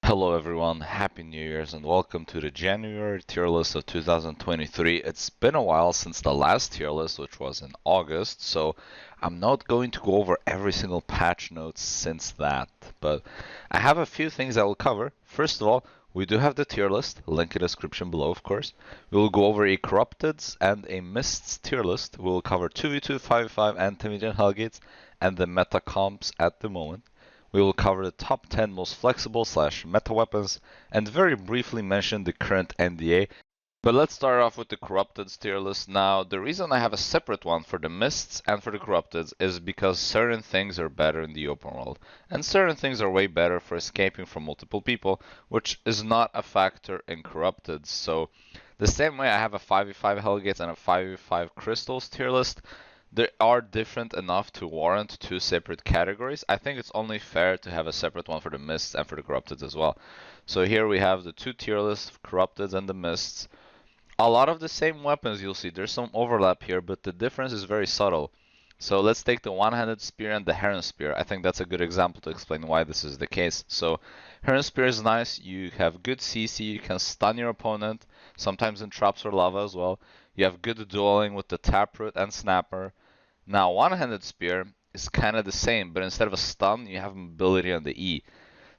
Hello everyone, Happy New Year's and welcome to the January tier list of 2023. It's been a while since the last tier list, which was in August, so I'm not going to go over every single patch notes since that, but I have a few things I will cover. First of all, we do have the tier list, link in the description below of course. We will go over a Corrupteds and a Mists tier list. We will cover 2v2, 5v5 and 10v10 Hellgates and the meta comps at the moment. We will cover the top 10 most flexible / meta weapons and very briefly mention the current NDA. But let's start off with the Corrupteds tier list. Now, the reason I have a separate one for the Mists and for the Corrupteds is because certain things are better in the open world, and certain things are way better for escaping from multiple people, which is not a factor in Corrupteds. So, the same way I have a 5v5 Hellgates and a 5v5 Crystals tier list, they are different enough to warrant two separate categories. I think it's only fair to have a separate one for the Mists and for the Corrupteds as well. So here we have the two tier lists, Corrupteds and the Mists. A lot of the same weapons you'll see. There's some overlap here, but the difference is very subtle. So let's take the one-handed spear and the heron spear. I think that's a good example to explain why this is the case. So heron spear is nice. You have good CC. You can stun your opponent, sometimes in traps or lava as well. You have good dueling with the taproot and snapper. Now one-handed spear is kind of the same, but instead of a stun, you have mobility on the E.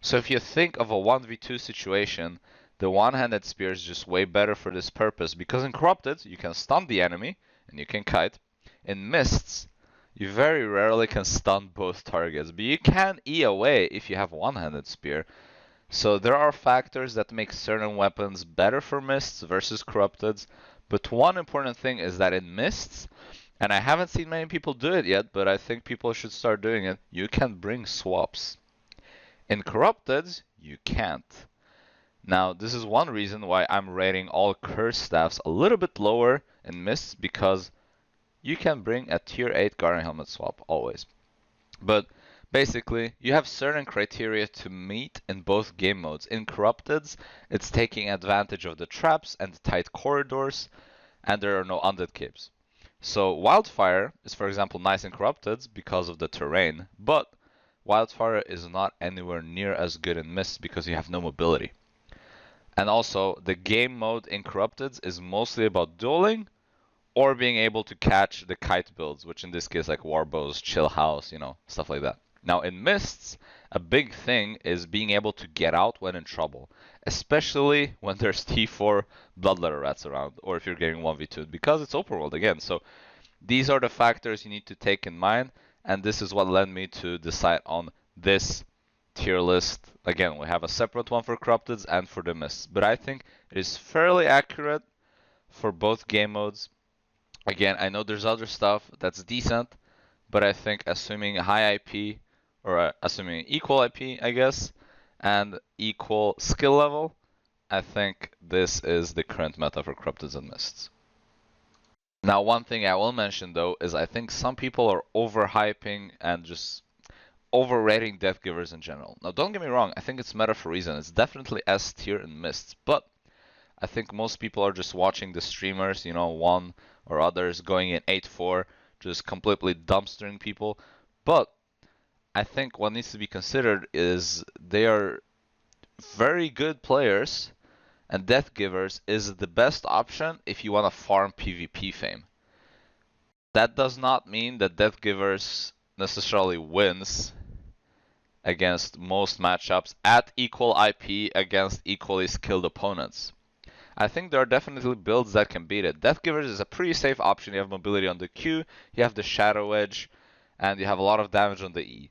So if you think of a 1v2 situation, the one-handed spear is just way better for this purpose, because in Corrupted, you can stun the enemy, and you can kite. In Mists, you very rarely can stun both targets, but you can E away if you have one-handed spear. So there are factors that make certain weapons better for Mists versus Corrupteds, but one important thing is that in Mists, and I haven't seen many people do it yet, but I think people should start doing it, you can bring swaps. In Corrupteds, you can't. Now, this is one reason why I'm rating all curse staffs a little bit lower in Mists, because you can bring a tier 8 Guardian Helmet swap, always. But basically, you have certain criteria to meet in both game modes. In Corrupteds, it's taking advantage of the traps and the tight corridors, and there are no undead caves. So Wildfire is, for example, nice in Corrupteds because of the terrain, but Wildfire is not anywhere near as good in Mists because you have no mobility. And also, the game mode in Corrupteds is mostly about dueling or being able to catch the kite builds, which in this case like Warbows, Chill House, you know, stuff like that. Now in Mists, a big thing is being able to get out when in trouble, especially when there's T4 Bloodletter Rats around, or if you're getting 1v2, because it's open world again. So these are the factors you need to take in mind, and this is what led me to decide on this tier list. Again, we have a separate one for Corrupteds and for the Mists, but I think it is fairly accurate for both game modes. Again, I know there's other stuff that's decent, but I think assuming high IP, or assuming equal IP, I guess, and equal skill level, I think this is the current meta for Corrupteds and Mists. Now, one thing I will mention though is I think some people are overhyping and just overrating Death Givers in general. Now, don't get me wrong, I think it's meta for a reason. It's definitely S tier in Mists, but I think most people are just watching the streamers, you know, one or others going in 8-4, just completely dumpstering people. But I think what needs to be considered is they are very good players, and Death Givers is the best option if you want to farm PvP fame. That does not mean that Death Givers necessarily wins against most matchups at equal IP against equally skilled opponents. I think there are definitely builds that can beat it. Death Givers is a pretty safe option. You have mobility on the Q, you have the Shadow Edge, and you have a lot of damage on the E.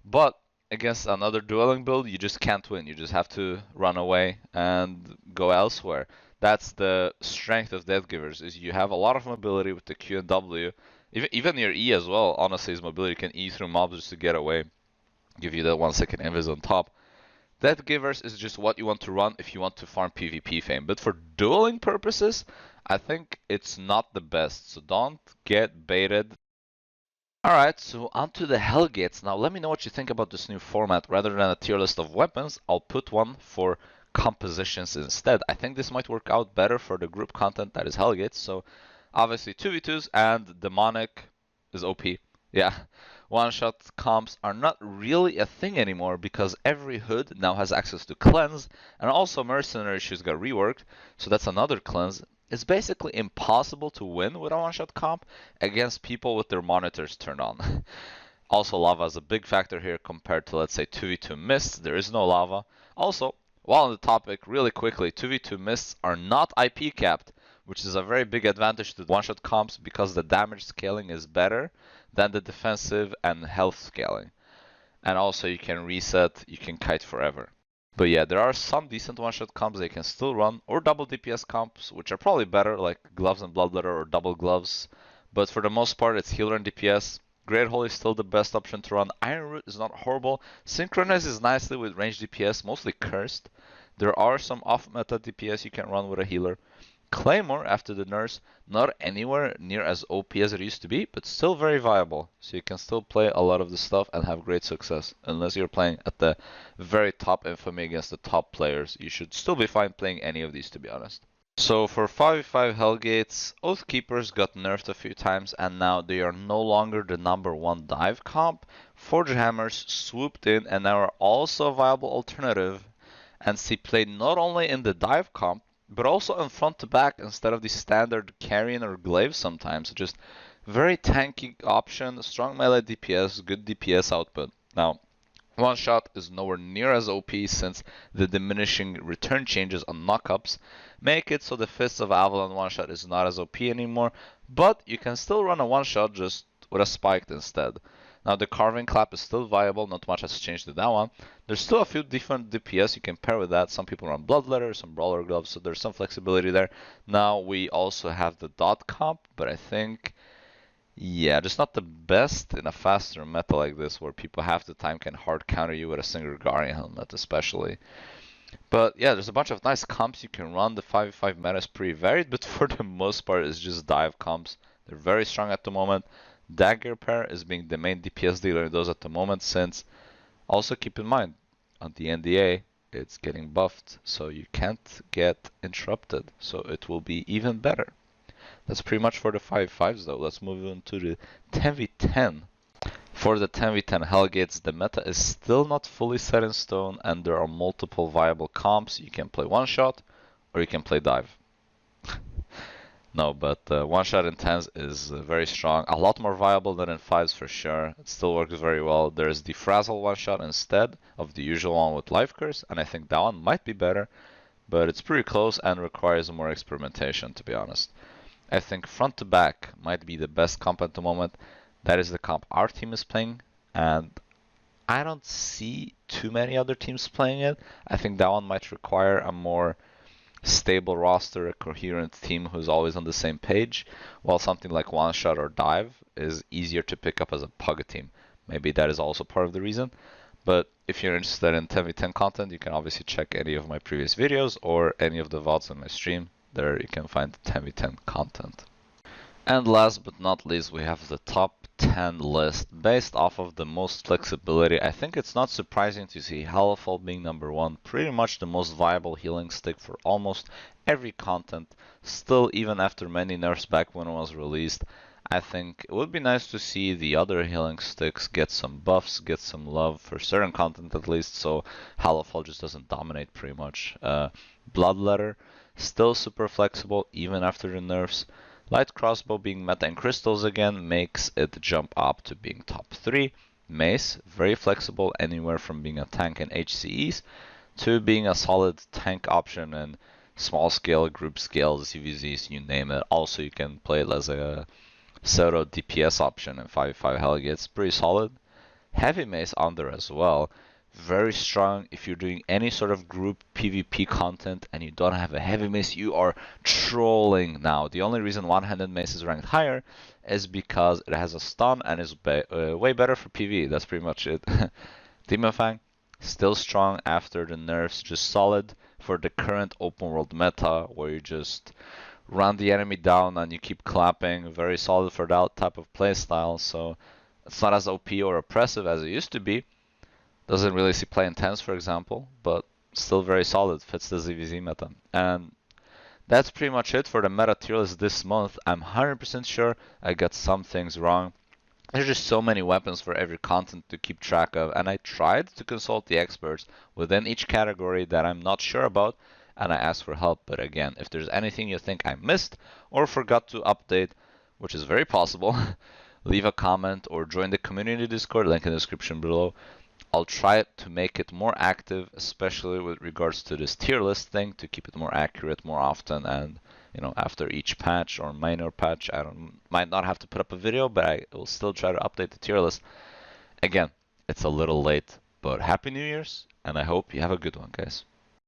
But against another dueling build, you just can't win. You just have to run away and go elsewhere. That's the strength of Death Givers, is you have a lot of mobility with the Q and W. Even your E as well, honestly, his mobility can E through mobs just to get away. Give you that 1 second invis on top. Death Givers is just what you want to run if you want to farm PvP fame. But for dueling purposes, I think it's not the best. So don't get baited. Alright, so onto the Hellgates. Now let me know what you think about this new format. Rather than a tier list of weapons, I'll put one for compositions instead. I think this might work out better for the group content that is Hellgates. So obviously 2v2s and Demonic is OP. Yeah, one-shot comps are not really a thing anymore because every hood now has access to cleanse, and also mercenary issues got reworked, so that's another cleanse. It's basically impossible to win with a one-shot comp against people with their monitors turned on. Also, lava is a big factor here compared to, let's say, 2v2 mists. There is no lava. Also, while on the topic, really quickly, 2v2 mists are not IP capped, which is a very big advantage to one-shot comps because the damage scaling is better than the defensive and health scaling. And also, you can reset, you can kite forever. But yeah, there are some decent one-shot comps they can still run, or double DPS comps, which are probably better, like Gloves and Bloodletter or double Gloves. But for the most part, it's healer and DPS. Great Hole is still the best option to run. Iron Root is not horrible. Synchronizes nicely with range DPS, mostly cursed. There are some off-meta DPS you can run with a healer. Claymore, after the nerfs, not anywhere near as OP as it used to be, but still very viable. So you can still play a lot of the stuff and have great success. Unless you're playing at the very top infamy against the top players, you should still be fine playing any of these, to be honest. So for 5v5 Hellgates, Oathkeepers got nerfed a few times and now they are no longer the #1 dive comp. Forge Hammers swooped in and now are also a viable alternative and see played not only in the dive comp, but also in front to back instead of the standard carrion or glaive sometimes. Just very tanky option, strong melee DPS, good DPS output. Now, one shot is nowhere near as OP since the diminishing return changes on knockups make it so the Fists of Avalon one shot is not as OP anymore, but you can still run a one shot just with a spiked instead. Now the Carving Clap is still viable, not much has changed with that one. There's still a few different DPS you can pair with that. Some people run Bloodletter, some Brawler Gloves, so there's some flexibility there. Now we also have the Dot Comp, but I think, yeah, just not the best in a faster meta like this where people half the time can hard counter you with a single Guardian Helmet especially. But yeah, there's a bunch of nice comps you can run. The 5v5 meta is pretty varied, but for the most part it's just dive comps. They're very strong at the moment. Dagger pair is being the main DPS dealer in those at the moment, since also keep in mind on the NDA it's getting buffed, so you can't get interrupted, so it will be even better. That's pretty much for the 5v5s though. Let's move on to the 10v10. For the 10v10 Hellgates, the meta is still not fully set in stone and there are multiple viable comps. You can play one shot or you can play dive. No, but one shot in 10s is very strong. A lot more viable than in 5s for sure. It still works very well. There's the Frazzle one shot instead of the usual one with Life Curse, and I think that one might be better, but it's pretty close and requires more experimentation, to be honest. I think front to back might be the best comp at the moment. That is the comp our team is playing, and I don't see too many other teams playing it. I think that one might require a more stable roster, a coherent team who's always on the same page, while something like one shot or dive is easier to pick up as a pug team. Maybe that is also part of the reason. But if you're interested in 10v10 content, you can obviously check any of my previous videos or any of the VODs on my stream. There you can find 10v10 content. And last but not least, we have the top 10 list based off of the most flexibility. I think it's not surprising to see Hellfall being #1, pretty much the most viable healing stick for almost every content. Still, even after many nerfs back when it was released, I think it would be nice to see the other healing sticks get some buffs, get some love for certain content at least, so Hellfall just doesn't dominate pretty much. Bloodletter, still super flexible even after the nerfs. Light Crossbow being meta in crystals again makes it jump up to being top 3. Mace, very flexible anywhere from being a tank in HCEs to being a solid tank option in small scale, group scale, CVZs, you name it. Also you can play it as a pseudo DPS option in 5v5 Hellgates, pretty solid. Heavy Mace on there as well. Very strong if you're doing any sort of group PvP content and you don't have a heavy mace, you are trolling now. The only reason one-handed mace is ranked higher is because it has a stun and is way better for PvE. That's pretty much it. Demon Fang, still strong after the nerfs, just solid for the current open world meta where you just run the enemy down and you keep clapping. Very solid for that type of playstyle, so it's not as OP or oppressive as it used to be. Doesn't really see play in 10s, for example, but still very solid, fits the ZVZ meta. And that's pretty much it for the meta tier list this month. I'm 100% sure I got some things wrong. There's just so many weapons for every content to keep track of, and I tried to consult the experts within each category that I'm not sure about, and I asked for help. But again, if there's anything you think I missed or forgot to update, which is very possible, leave a comment or join the community Discord, link in the description below. I'll try to make it more active, especially with regards to this tier list thing, to keep it more accurate more often. And after each patch or minor patch, might not have to put up a video, but I will still try to update the tier list. Again, it's a little late, but Happy New Year's, and I hope you have a good one, guys.